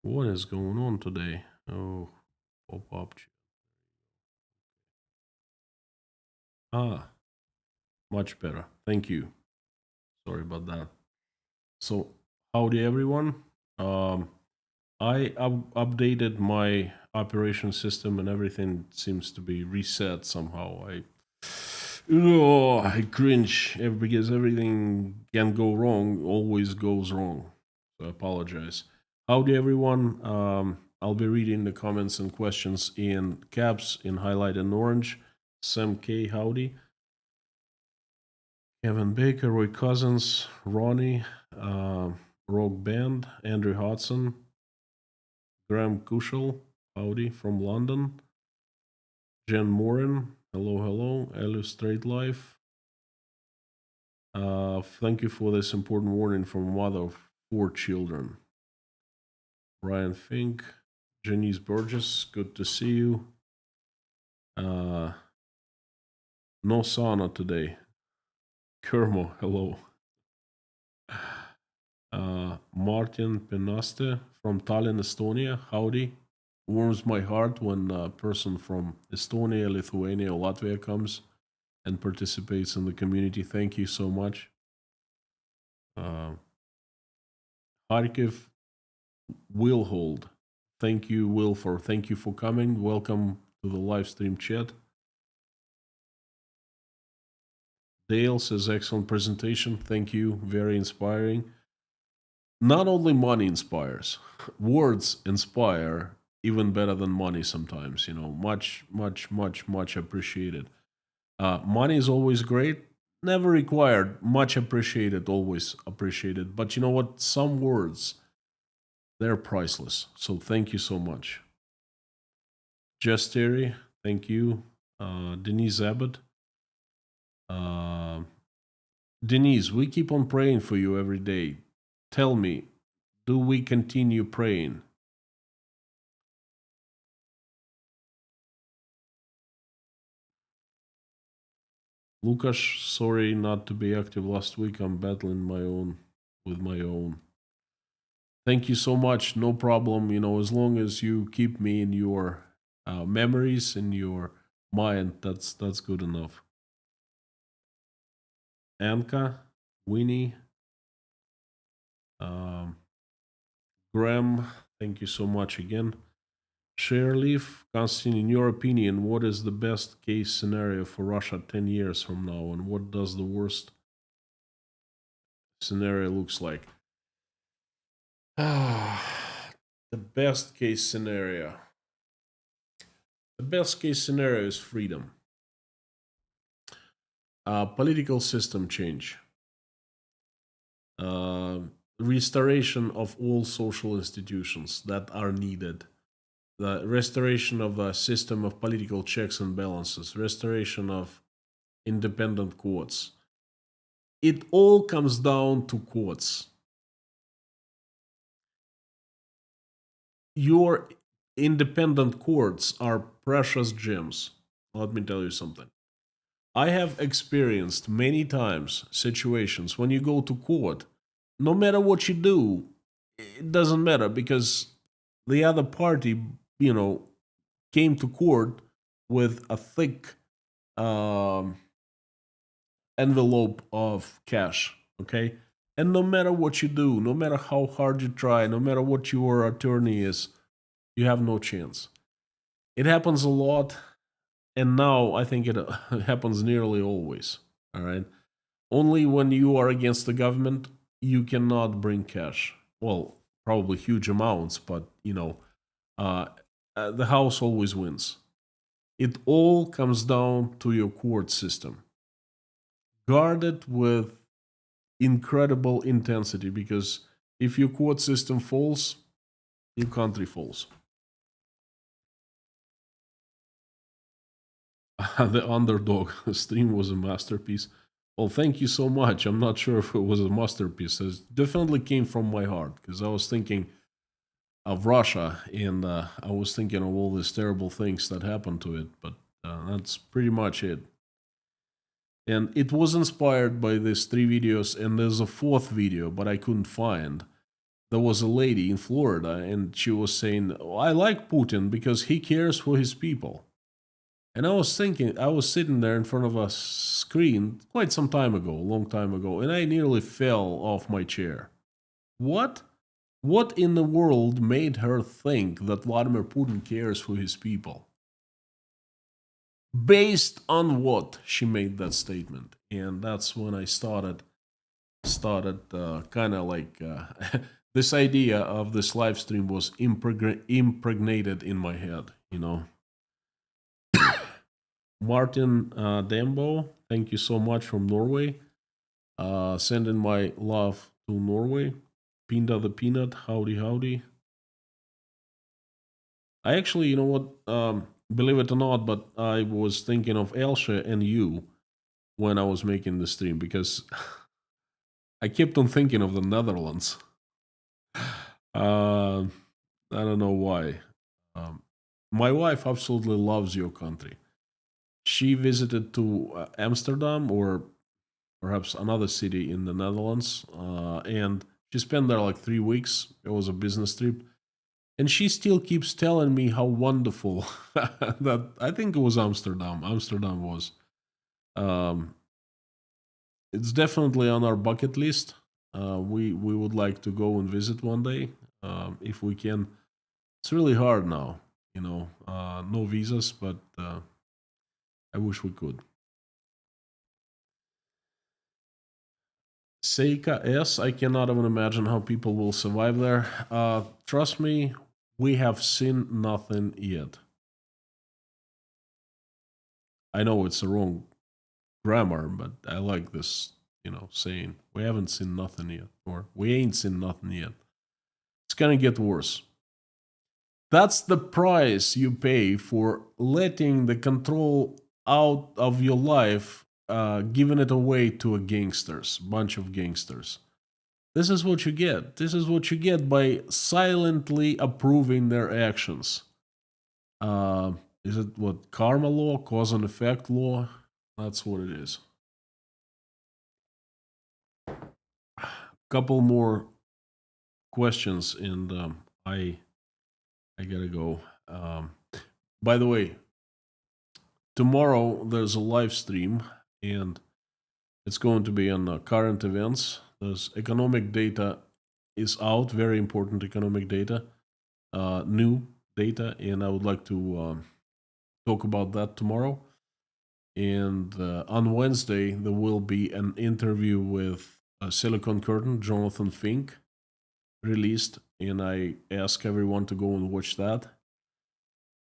What is going on today? Oh, pop-up. Ah, much better. Thank you. Sorry about that. So, howdy everyone. I updated my operation system and everything seems to be reset somehow. I cringe because everything can go wrong, always goes wrong. So I apologize. Howdy everyone. I'll be reading the comments and questions in caps, in highlight in orange. Sam K, howdy. Kevin Baker, Roy Cousins, Ronnie, Rogue Band, Andrew Hodson, Graham Kushel, howdy, from London. Jen Morin, hello. Illustrate Life. Thank you for this important warning from a mother of 4 children. Ryan Fink, Janice Burgess, good to see you. No sauna today. Kermo, hello. Martin Penaste from Tallinn, Estonia, howdy. Warms my heart when a person from Estonia, Lithuania, or Latvia comes and participates in the community. Thank you so much. Kharkiv will hold. Thank you, Will, thank you for coming. Welcome to the live stream chat. Dale says excellent presentation. Thank you. Very inspiring. Not only money inspires, words inspire even better than money sometimes. Much appreciated. Money is always great, never required, much appreciated, always appreciated. But you know what? Some words, they're priceless. So thank you so much. Jess Terry, thank you. Denise Abbott. Denise, we keep on praying for you every day. Tell me, do we continue praying? Lukas, sorry not to be active last week. I'm battling with my own. Thank you so much. No problem. As long as you keep me in your memories, in your mind, that's good enough. Anka, Winnie, Graham, thank you so much again. Shareleaf, Constantine, in your opinion, what is the best case scenario for Russia 10 years from now, and what does the worst scenario looks like? The best case scenario. The best case scenario is freedom. Political system change. Restoration of all social institutions that are needed. The restoration of a system of political checks and balances. Restoration of independent courts. It all comes down to courts. Your independent courts are precious gems. Let me tell you something. I have experienced many times situations when you go to court, no matter what you do, it doesn't matter because the other party, came to court with a thick envelope of cash, okay? And no matter what you do, no matter how hard you try, no matter what your attorney is, you have no chance. It happens a lot, and now I think it happens nearly always, all right? Only when you are against the government, you cannot bring cash. Well, probably huge amounts, but, the House always wins. It all comes down to your court system. Guard it with incredible intensity because if your court system falls, your country falls. The underdog stream was a masterpiece. Well, thank you so much. I'm not sure if it was a masterpiece. It definitely came from my heart because I was thinking of Russia and I was thinking of all these terrible things that happened to it. But that's pretty much it. And it was inspired by these 3 videos, and there's a 4th video, but I couldn't find. There was a lady in Florida, and she was saying, I like Putin because he cares for his people. And I was thinking, I was sitting there in front of a screen quite some time ago, a long time ago, and I nearly fell off my chair. What? What in the world made her think that Vladimir Putin cares for his people? Based on what she made that statement? And that's when I started kind of like this idea of this live stream was impregnated in my head, Martin Dembo, thank you so much from Norway. Sending my love to Norway. Pinda the Peanut, howdy. I actually, you know what, believe it or not, but I was thinking of Elsha and you when I was making the stream because I kept on thinking of the Netherlands. I don't know why. My wife absolutely loves your country. She visited to Amsterdam or perhaps another city in the Netherlands, and she spent there like 3 weeks. It was a business trip. And she still keeps telling me how wonderful that I think it was Amsterdam. Amsterdam was. It's definitely on our bucket list. We would like to go and visit one day if we can. It's really hard now, no visas, but I wish we could. Seika S, I cannot even imagine how people will survive there. Trust me, we have seen nothing yet. I know it's a wrong grammar, but I like this, saying we haven't seen nothing yet, or we ain't seen nothing yet. It's gonna get worse. That's the price you pay for letting the control out of your life, giving it away to a bunch of gangsters. This is what you get. This is what you get by silently approving their actions. Is it what karma law, cause and effect law? That's what it is. Couple more questions, and I gotta go. By the way, tomorrow there's a live stream, and it's going to be on current events. There's economic data is out, very important economic data, new data, and I would like to talk about that tomorrow. And on Wednesday, there will be an interview with Silicon Curtain, Jonathan Fink, released, and I ask everyone to go and watch that.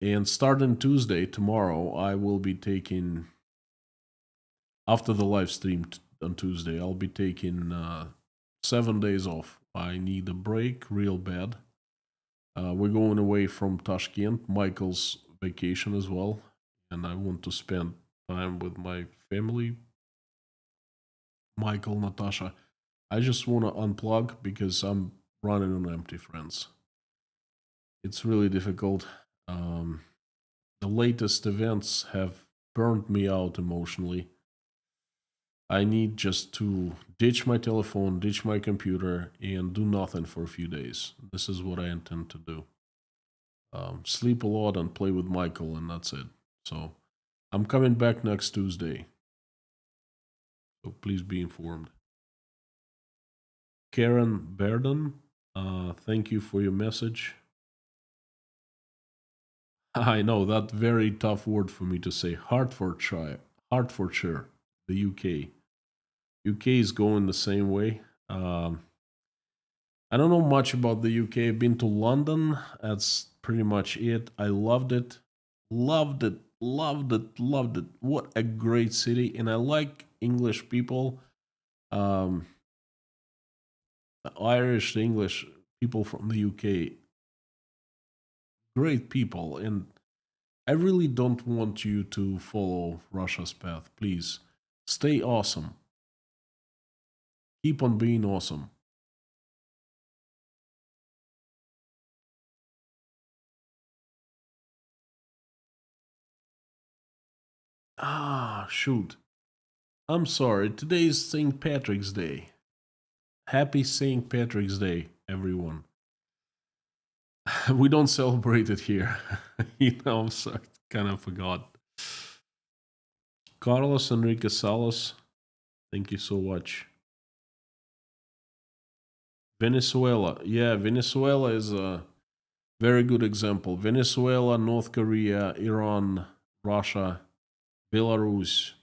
And starting Tuesday, tomorrow, I will be taking, after the live stream on Tuesday, I'll be taking 7 days off. I need a break real bad. We're going away from Tashkent, Michael's vacation as well, and I want to spend time with my family, Michael, Natasha. I just want to unplug because I'm running on empty, friends. It's really difficult. The latest events have burned me out emotionally. I need just to ditch my telephone, ditch my computer, and do nothing for a few days. This is what I intend to do. Sleep a lot and play with Michael, and that's it. So I'm coming back next Tuesday. So please be informed. Karen Verdon, thank you for your message. I know that very tough word for me to say. Hertfordshire, the UK. UK is going the same way. I don't know much about the UK. I've been to London. That's pretty much it. I loved it. Loved it. What a great city. And I like English people. The Irish, the English people from the UK. Great people. And I really don't want you to follow Russia's path. Please stay awesome. Keep on being awesome. Shoot. I'm sorry. Today is St. Patrick's Day. Happy St. Patrick's Day, everyone. We don't celebrate it here. So I kind of forgot. Carlos Enrique Salas, thank you so much. Venezuela. Yeah, Venezuela is a very good example. Venezuela, North Korea, Iran, Russia, Belarus.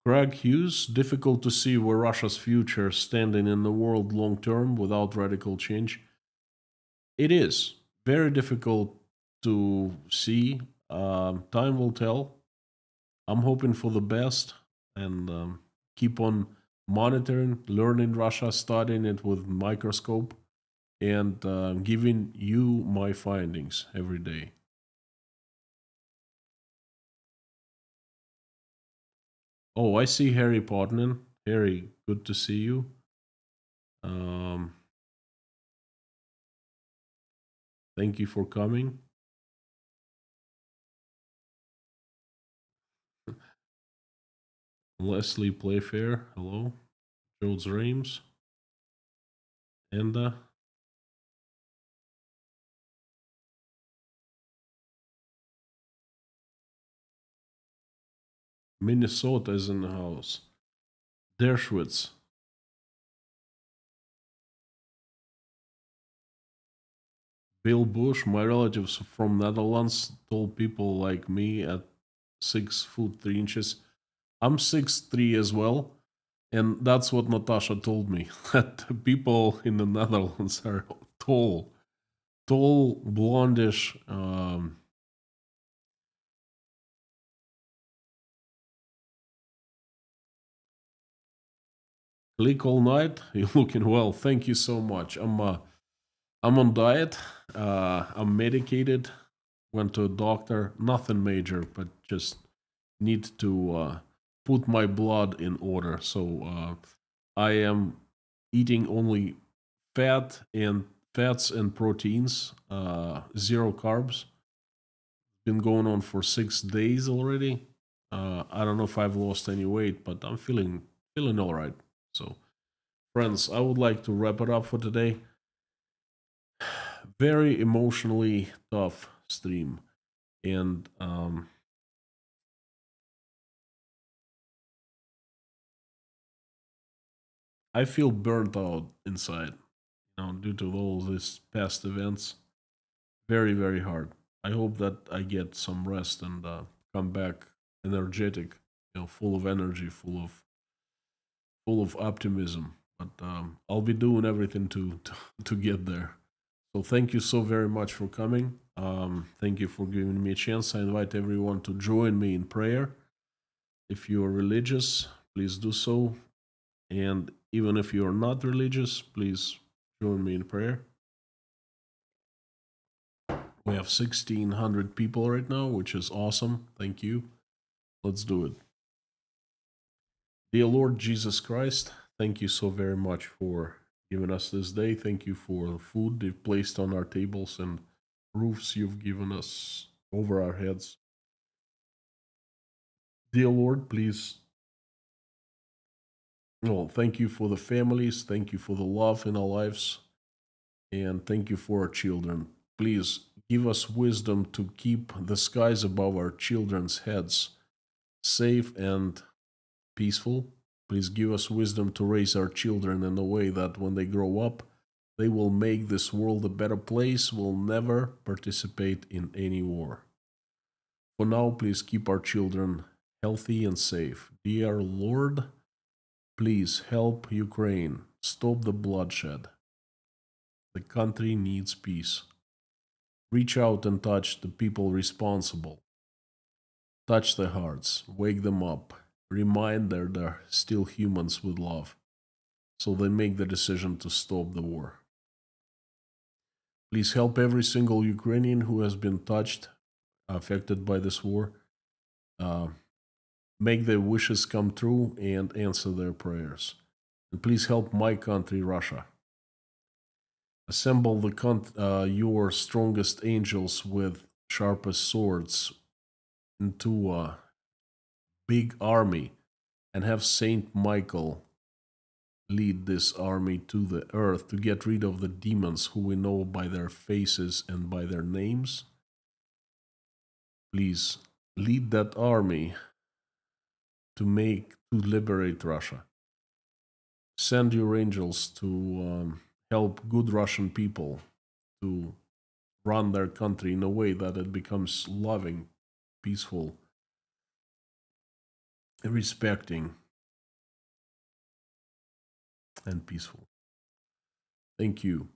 Greg Hughes, difficult to see where Russia's future standing in the world long term without radical change. It is very difficult to see. Time will tell. I'm hoping for the best and keep on monitoring, learning Russia, studying it with microscope, and giving you my findings every day. Oh, I see Harry Potman. Harry, good to see you. Thank you for coming. Leslie Playfair, hello. Jules Rames. And Minnesota is in the house. Dershowitz. Bill Bush, my relatives from Netherlands, told people like me at 6'3". I'm 6'3" as well, and that's what Natasha told me. That people in the Netherlands are tall, blondish. Click all night. You're looking well. Thank you so much. I'm on diet. I'm medicated. Went to a doctor. Nothing major, but just need to put my blood in order. So I am eating only fats and proteins. Zero carbs. been going on for 6 days already. I don't know if I've lost any weight, but I'm feeling all right. So, friends, I would like to wrap it up for today. Very emotionally tough stream, and I feel burnt out inside, due to all these past events. Very, very hard. I hope that I get some rest and come back energetic, full of energy, full of optimism. But I'll be doing everything to get there. So thank you so very much for coming. Thank you for giving me a chance. I invite everyone to join me in prayer. If you are religious, please do so. And even if you are not religious, please join me in prayer. We have 1,600 people right now, which is awesome. Thank you. Let's do it. Dear Lord Jesus Christ, thank you so very much for giving us this day. Thank you for the food you've placed on our tables and roofs you've given us over our heads. Dear Lord, please, thank you for the families. Thank you for the love in our lives. And thank you for our children. Please give us wisdom to keep the skies above our children's heads safe and peaceful. Please give us wisdom to raise our children in a way that when they grow up, they will make this world a better place, will never participate in any war. For now, please keep our children healthy and safe. Dear Lord, please help Ukraine. Stop the bloodshed. The country needs peace. Reach out and touch the people responsible. Touch their hearts, wake them up, remind them they're still humans with love, so they make the decision to stop the war. Please help every single Ukrainian who has been affected by this war, make their wishes come true and answer their prayers. And please help my country, Russia. Assemble your strongest angels with sharpest swords into a big army and have Saint Michael lead this army to the earth to get rid of the demons who we know by their faces and by their names. Please lead that army to liberate Russia. Send your angels to help good Russian people to run their country in a way that it becomes loving, peaceful, respecting, and peaceful. Thank you.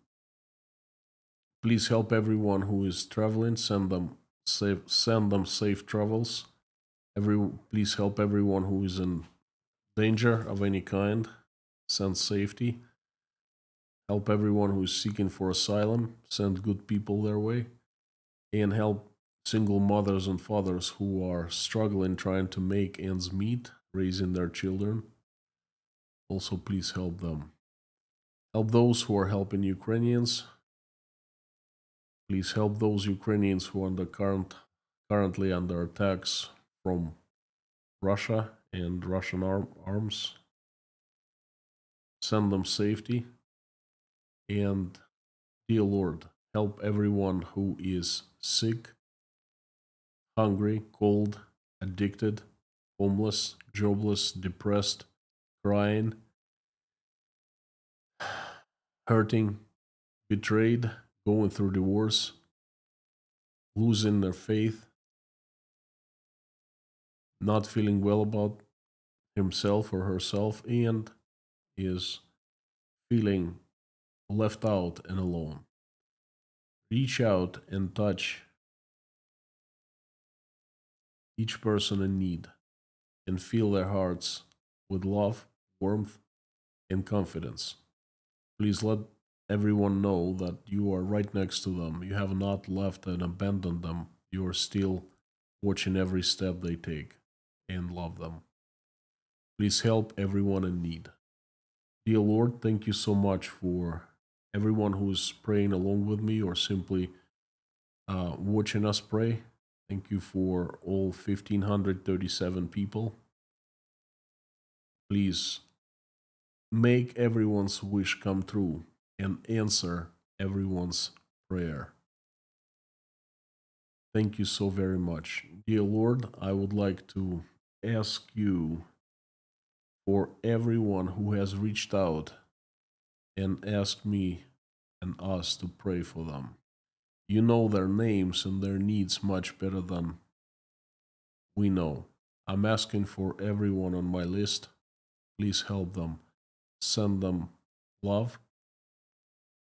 Please help everyone who is traveling. Send them safe travels. Please help everyone who is in danger of any kind. Send safety. Help everyone who is seeking for asylum. Send good people their way. And help single mothers and fathers who are struggling trying to make ends meet, raising their children. Also, please help them. Help those who are helping Ukrainians. Please help those Ukrainians who are currently under attacks from Russia and Russian arms. Send them safety. And dear Lord, help everyone who is sick, hungry, cold, addicted, homeless, jobless, depressed, crying, hurting, betrayed, going through divorce, losing their faith, not feeling well about himself or herself, and is feeling left out and alone. Reach out and touch each person in need and fill their hearts with love, warmth, and confidence. Please let everyone know that you are right next to them. You have not left and abandoned them. You are still watching every step they take and love them. Please help everyone in need. Dear Lord, thank you so much for everyone who is praying along with me or simply watching us pray. Thank you for all 1,537 people. Please make everyone's wish come true and answer everyone's prayer. Thank you so very much. Dear Lord, I would like to ask you for everyone who has reached out and asked me and us to pray for them. You know their names and their needs much better than we know. I'm asking for everyone on my list. Please help them. Send them love,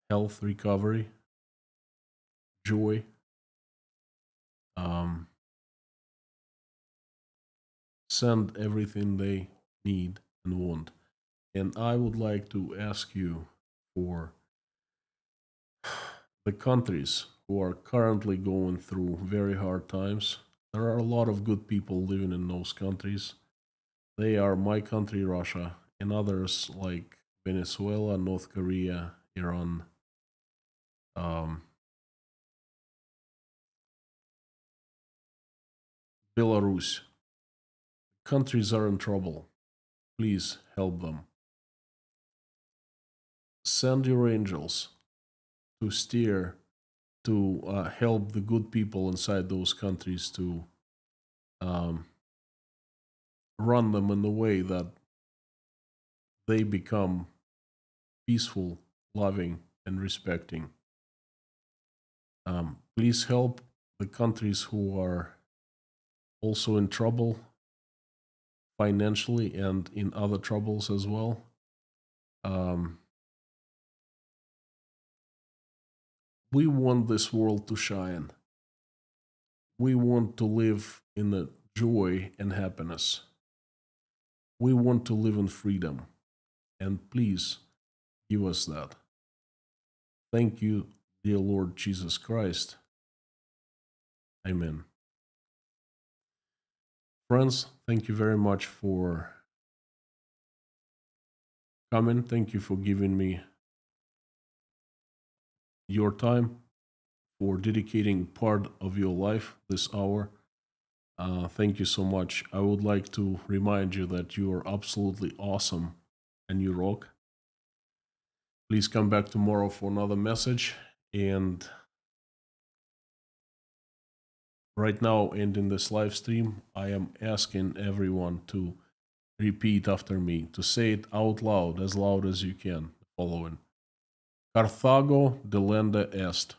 health, recovery, joy. Send everything they need and want. And I would like to ask you for the countries who are currently going through very hard times. There are a lot of good people living in those countries. They are my country, Russia, and others like Venezuela, North Korea, Iran, Belarus. Countries are in trouble. Please help them. Send your angels to steer, to help the good people inside those countries to run them in the way that they become peaceful, loving, and respecting. Please help the countries who are also in trouble financially and in other troubles as well. We want this world to shine. We want to live in the joy and happiness. We want to live in freedom. And please give us that. Thank you, dear Lord Jesus Christ. Amen. Friends, thank you very much for coming. Thank you for giving me your time, for dedicating part of your life this hour. Thank you so much. I would like to remind you that you are absolutely awesome and you rock. Please come back tomorrow for another message. And right now, ending this live stream, I am asking everyone to repeat after me, to say it out loud as you can, following. Carthago delenda est.